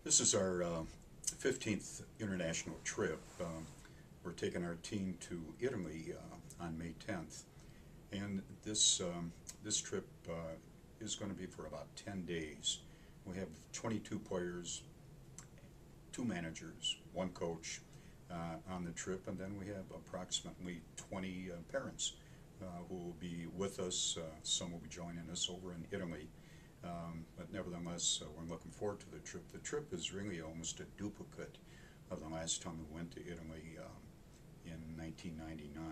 This is our 15th international trip. We're taking our team to Italy on May 10th, and this trip is going to be for about 10 days. We have 22 players, two managers, one coach on the trip, and then we have approximately 20 parents who will be with us. Some will be joining us over in Italy. But nevertheless, we're looking forward to the trip. The trip is really almost a duplicate of the last time we went to Italy in 1999.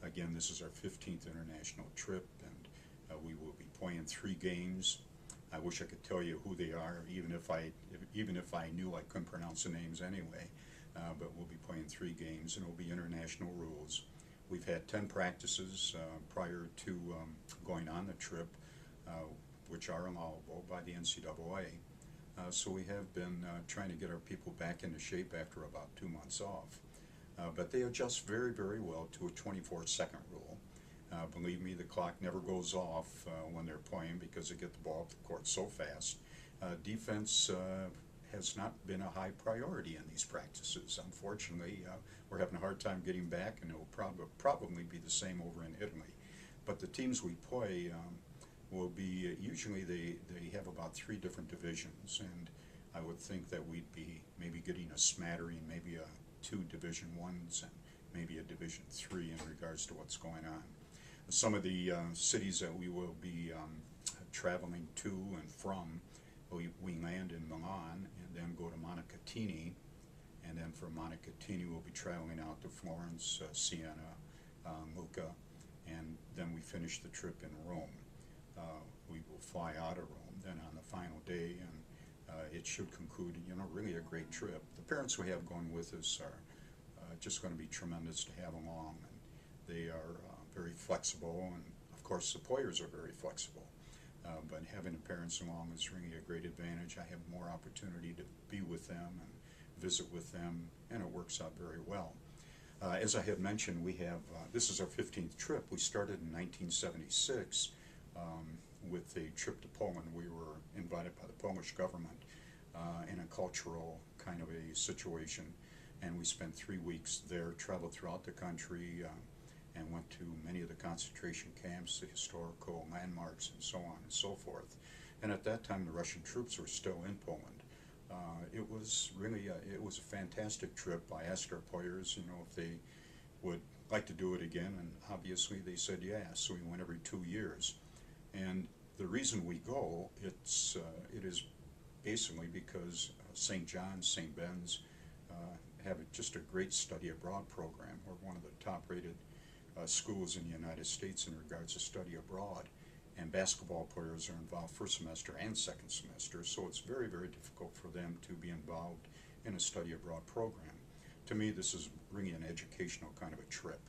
Again, this is our 15th international trip, and we will be playing 3 games. I wish I could tell you who they are, even if I knew I couldn't pronounce the names anyway. But we'll be playing 3 games, and it will be international rules. We've had 10 practices prior to going on the trip, which are allowable by the NCAA. So we have been trying to get our people back into shape after about 2 months off. But they adjust very, very well to a 24-second rule. Believe me, the clock never goes off when they're playing because they get the ball up the court so fast. Defense has not been a high priority in these practices. Unfortunately, we're having a hard time getting back, and it will probably be the same over in Italy. But the teams we play will be, usually they have about 3 different divisions, and I would think that we'd be maybe getting a smattering, maybe 2 Division 1s and maybe a Division 3 in regards to what's going on. Some of the cities that we will be traveling to and from, we land in Milan and then go to Montecatini, and then from Montecatini we'll be traveling out to Florence, Siena, Lucca, and then we finish the trip in Rome. We will fly out of Rome then on the final day, and it should conclude, really a great trip. The parents we have going with us are just going to be tremendous to have along, and they are very flexible, and of course the players are very flexible. But having the parents along is really a great advantage. I have more opportunity to be with them and visit with them, and it works out very well. As I have mentioned, we have this is our 15th trip. We started in 1976 with a trip to Poland. We were invited by the Polish government in a cultural kind of a situation, and we spent 3 weeks there, traveled throughout the country, and went to many of the concentration camps, the historical landmarks, and so on and so forth. And at that time, the Russian troops were still in Poland. It was really it was a fantastic trip. I asked our players, if they would like to do it again, and obviously they said yes. So we went every 2 years, and the reason we go, it is basically because St. John's, St. Ben's have just a great study abroad program. We're one of the top-rated schools in the United States in regards to study abroad, and basketball players are involved first semester and second semester, so it's very, very difficult for them to be involved in a study abroad program. To me, this is really an educational kind of a trip.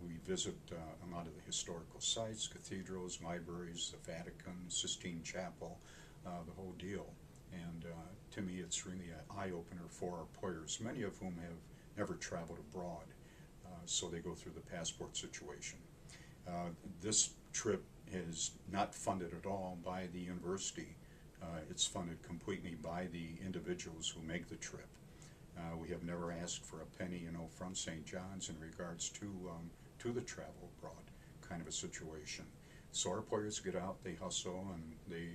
We visit a lot of the historical sites, cathedrals, libraries, the Vatican, Sistine Chapel, the whole deal. And to me, it's really an eye-opener for our players, many of whom have never traveled abroad, so they go through the passport situation. This trip is not funded at all by the university. It's funded completely by the individuals who make the trip. We have never asked for a penny, from St. John's in regards to the travel abroad kind of a situation. So our players get out, they hustle, and they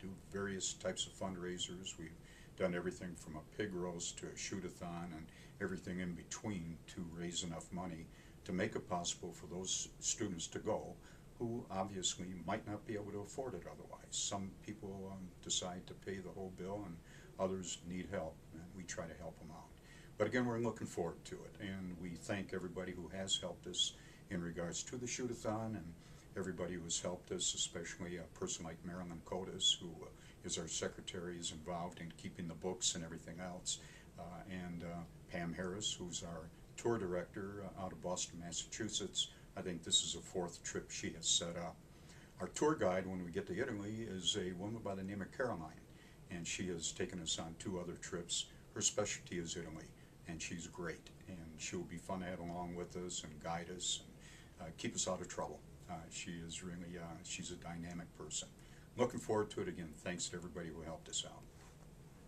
do various types of fundraisers. We've done everything from a pig roast to a shoot-a-thon and everything in between to raise enough money to make it possible for those students to go who obviously might not be able to afford it otherwise. Some people decide to pay the whole bill, and others need help, and we try to help them out. But again, we're looking forward to it, and we thank everybody who has helped us in regards to the shoot-a-thon, and everybody who has helped us, especially a person like Marilyn Cotis, who is our secretary, is involved in keeping the books and everything else, and Pam Harris, who's our tour director out of Boston, Massachusetts. I think this is the 4th trip she has set up. Our tour guide when we get to Italy is a woman by the name of Caroline, and she has taken us on 2 other trips. Her specialty is Italy, and she's great, and she'll be fun to have along with us and guide us and keep us out of trouble. She is really, she's a dynamic person. Looking forward to it again. Thanks to everybody who helped us out.